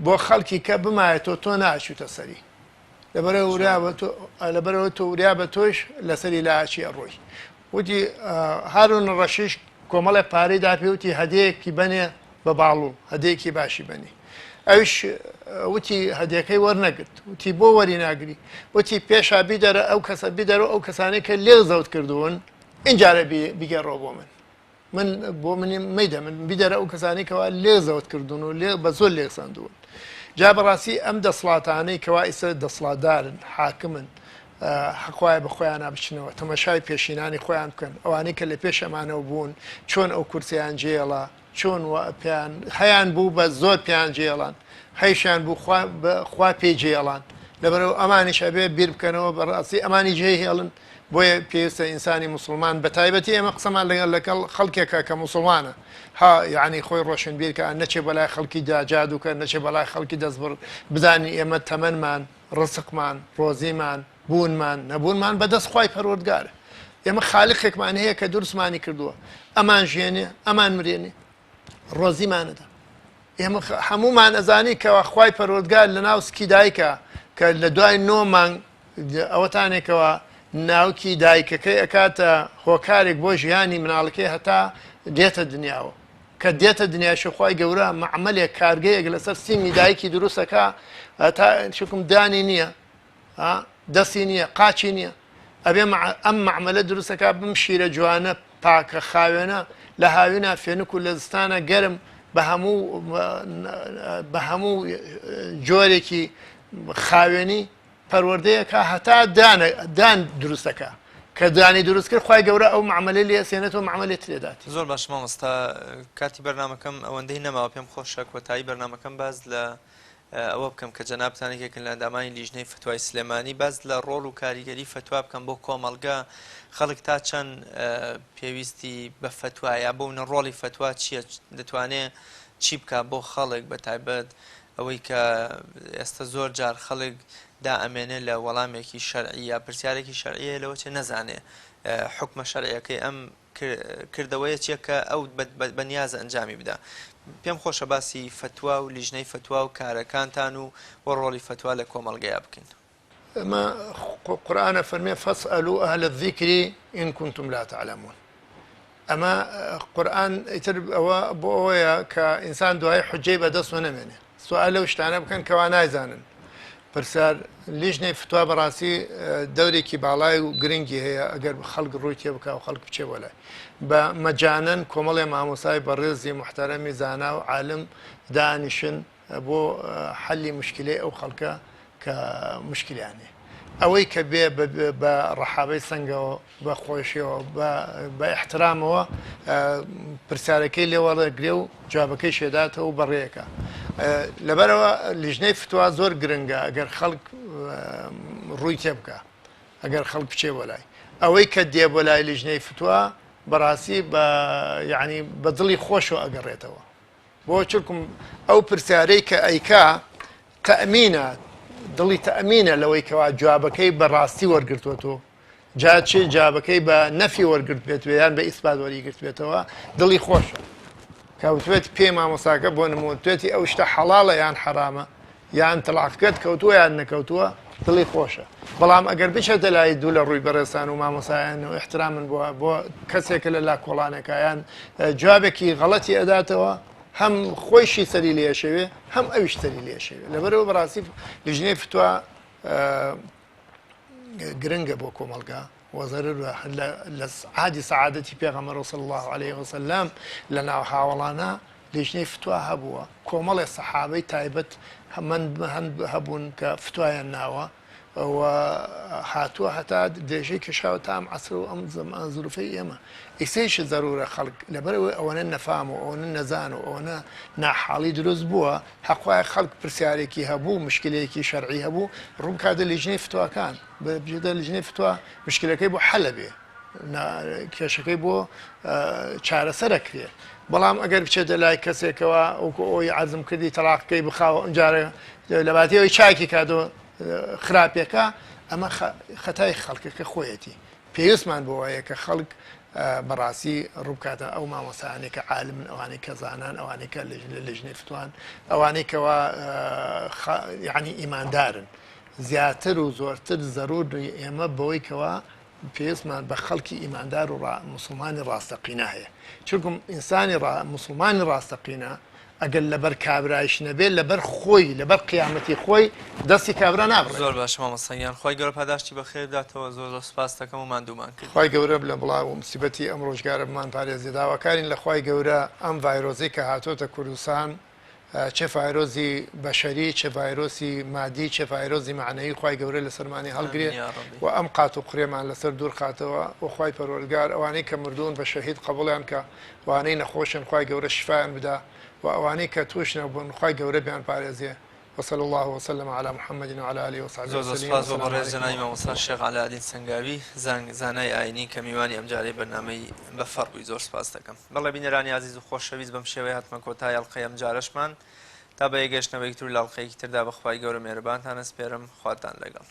بۆ خەڵکی کە بمایێتەوە تۆ ناچوتە سەری لەبەرەوە تۆ وریا بە تۆش لەسەری لاچی ئەڕۆی وتی هارون ڕەشیش کۆمەڵی پارەی داپێوتی هەدەیەکی بنێ بە باڵوڵ هەدەیەکی باشی بنی ئەوش وتی هەدیەکەی وەرنەگرت وتی بۆ وەری ناگری وتی پێشا بیدەرە ئەو کەسە بیدەرەوە ئەو کەسانی کە لێ زەوت کردوون اینجارە بیگەڕەوە بۆ من بۆ منی مەیدە من بیدەرە ئەو کەسانی کەوا لێ زەوت کردوون و لێ بە زۆر لێساندوون جا بەڕاستی ئەم دەسڵاتانەی کەوا ئیسە دەسڵاتدارن حاکمن حەقوایە بە خۆیان نابچنەوە تەمەشای پێشینانی خۆیان بکەن ئەوانەی کە لە پێش ئەمانەوە بوون چۆن ئەو کورسیان جێڵە چۆن پێیان هەیان بوو بە زۆر پیان جێڵان هەیشیان بوو خوا پێی جێڵان لەبەرەوە ئەمانیش ئەبێ بیر بکەنەوە بەڕاستی ئەمانی جێ هێڵن بۆیە پێویستە ئینسانی مسلمان بە تایبەتی ئێمە قسەمان لەگەڵ خەڵکێکە کە مسلمانە ها یعنی خۆی ڕۆشنبیرکە نەچێ بەلای خەڵکی داجادوکە نەچێ بەلای خەڵکی دەستبڕ بزانی ئێمە تەمەنمان ڕزقمان ڕۆزیمان بوونمان نەبوونمان بەدەست خوای پەروەردگارە ئێمە خالقێکمان هەیە کە دروستمانی کردووە ئەمان ژێنێ ئەمان مرێنێ ڕۆزیمانەدا ئێمە هەمومان ئەزانی کەەوە خوای پەروەردگار لە ناو سکی دایکە کە لە دوای 9 مانگ ئەوەتانێکەوە ناوکی دایکەکەی ئەکاتە هۆکارێک بۆ ژیانی مناڵەکەی هەتا دێتە دنیاوە کە دێتە دنیاشی خوای گەورە معمەلێک کارگەیەک لەسەر سیمی دایکی دروستەکە تا شکم دانی نییە دەستی نییە قاچی نییە ئەبێ ئەم معمەلە دروستەکە بم شیرە جوانە پاکە خاوێنە لە هاوینە فێنک و لە زستانە گەرم بە هەموو جۆرێکی خاوێنی پەروەردەیەکە هەتا دان دروستەکە کە دانی دروست کرد خوای گەورە ئەو معمەلە لێ سێنێتەوە معمەلێت لێدات زۆر باش مامۆستا کاتی بەرنامەکەم ئەوەندەی نەماوە پێم خۆشە کۆتایی بەرنامەکەم باز لە ئەوە بکەم کە جەنابتانێکێکن لە ئەندامانی لیژنەی فتوای سلێمانی باز لە ڕۆڵ و کاریگەری فتوا بکەم بۆ کۆمەڵگە خەڵک تا چەند پێویستی بە فتوایە بۆ نە ڕۆڵی فتوا چییە دەتوانێت چی بکە بۆ خەڵک بە تایبەت ئەوەی کە ئێستا زۆر جار خەڵک دا ئەمێنێ لە وەڵامێکی شەرعی یا پرسیارێکی شەرعیە لەوە چێ نەزانێ حکمە شەرعیەکەی ئەم کردەوەیە چیە کە ئەو بەنیازە ئەنجامی بدە پێم خۆشە باسی فتوا و لیژنەی فتوا و کارەکانتان و بۆ ڕۆڵی فتوا لە کۆمەڵگەیە بکەین ئەمە قورئانە فەرمێ فەسئەلوو ئەهلە الذیکری ئین کونتم لا تعلمون ئەمە قورئان ئیتر ئەوە بۆ ئەوەیە کە ئینسان دوای حوجەی بەدەست نەمێنێ سوال لەو شتانە بکەن کەوا نایزانن پرسیار لیژنەی فتوا بەڕاستی دەورێکی باڵای و گرنگی هەیە ئەگەر خەڵک ڕووی تێ بکە و خەڵک بچێ وەلای بە مەجانن کۆمەڵێ مامۆسای بەڕێزی محتەرەمی زانا و عالم دانیشن بۆ حەلی مشکلەی ئەو خەڵکە کە مشکلیانێ ئەوەی کە بێ بە ڕەحابەی سنگەوە بە خۆشیەوە بە احترامەوە پرسیارەکەی لێوەڵەگرێ و جوابەکەی شێداتەوە و بەڕێیەکە لەبەرەوە لیژنەی فتوا زۆر گرنگە ئەگەر خەڵک ڕووی تێ بکە ئەگەر خەڵک بچێ بۆ لای ئەوەی کە دێ بۆ لای لیژنەی فتوا بەڕاستی یعنی بە دڵی خۆشەوە ئەگەڕێتەوە بۆ چونکم ئەو پرسیارەی کە ئەیکا تەئمینە دڵی تەئمینە لەوەی کەوا جوابەکەی بەڕاستی وەرگرتوێتەوە جا چێ جوابەکەی بە نەفی وەرگرت بێت یان بە ئیسبات وەریگرت بێتەوە دڵی خۆشە کەوتوێت پێی مامۆساکە بۆ نمونتوێتی ئەو شتە حەڵاڵە یان حرامە یان تەلاقکەت کەوتووە یان نەکەوتووە دڵی خۆشە بەڵام ئەگەر بچێتە لای دوو لە ڕووی بەڕێستان و مامۆسایان و احترامن بۆ کەسێکە لە لا کۆڵانێکە یان جوابێکی غەڵەتی ئەداتەوە هەم خۆیشی سەری لێشەوێ هەم ئەویش سەری لێشەوێ لەبەرەوە بەڕاستی لیژنەی فتوا گرنگە بۆ کۆمەڵگا وەزەرر لە عادی سەعادەتی پێغەمبەر صلی الله عليه وسلم لە ناو هاوڵانە لیژنەی فتوا هەبووە کۆمەڵێ سەحابەی تایبەت هەبوون کە فتوایان ناوە و هاتووە هەتا درێژەی کەشاوە تا ئەم عەسر و ئەم زروفەی ئێمە ئیسەیش زەرورە خەڵک لەبەرەوەی ئەوەنە نەفام و ئەوەنە نەزان و ئەوەنە ناحاڵی دروست بووە حەقوای خەڵک پرسیارێکی هەبوو مشکلەیەکی شەرعی هەبوو ڕوون کاتە لیژنەی فتواکان بەجێدە لیژنەی فتوا مشکلەکەی بۆ حەلە بێ کێشەکەی بۆ چارەسەرەکرێ بەڵام ئەگەر بچێتە لای کەسێکەوە ئەوکو ئەوی عەزم کردی تەلاقەکەی بخاوە ئەنجارە لەباتیەوەی چاکی کاتەوە خراپێکە ئەمە خەتای خەڵکەکە خۆیەتی پێویستمان بۆ وایە کە خەڵک بەڕاستی ڕووکاتە ئەو مامۆسایانێک کە عالمن ئەوانەی کە زانان ئەوانەی کە لە لیژنەی فتوان ئەوانەی کەوا یعنی ئیماندارن زیاتر و زۆرتر زەرور ئێمە بەوەی کەوا پێویستمان بە خەڵکی ئیماندار و موسڵمانی ڕاستەقینە هەیە چونکم ئینسانی موسڵمانی ڕاستەقینە ئەگەر لەبەر کابرایش نەبێت لەبەر خۆی لەبەر قیامەتی خۆی دەستی کابرا نابڕێت زۆر باش مامۆستایان خۆی گەورە پاداشتی بەخێر بداتەوە زۆر سپاس دەکەم و ماندوومان کرد خی گەورە لە بڵاو و موسیبەتی ئەم ڕۆژگارە بمان پارێزی داواکارین لە خی گەورە ئەم ڤایرۆزی کە هاتۆتە کوردستان چه ڤایرۆزی بەشەری چه ڤایرۆسی مادی چه ڤایرۆزی معنەیی خی گەورە لە سەرمانی هەڵگرێت و ئەم قات و قڕێمان لەسەر دوور قاتەوە و خی پەروەردگار ئەوانەی کە مردوون بە شەهید قبوڵیان کە وانەی نەخۆشن خی گەورە شفایان بدا و ئەوانەی کە توش نەبوون خی گەورە بیان پارێزیێ وصلى الله وسلم على محمد وعلى آله وصحبه زۆر وسلم سپاس بۆ والسلام بەڕێز عليكم جەنابی مامۆستا شێخ عەلاءالدین سەنگاوی زانای ئاینی کە میوانی ئەمجارەی بەرنامەی بەفەڕ بووی. زۆر سپاس دەکەم. بەڵێ بینەرانی عەزیز و خۆشەویست بەم شێوەیە هاتمە کۆتای ئەڵقەی ئەم جارەشمان تا بە یەکگەشتنەوەی تر لە ئەڵقەیەکی تردا بەخوای گەورە مێرەبانتان ئەسپێرم. خواتان لەگەڵ.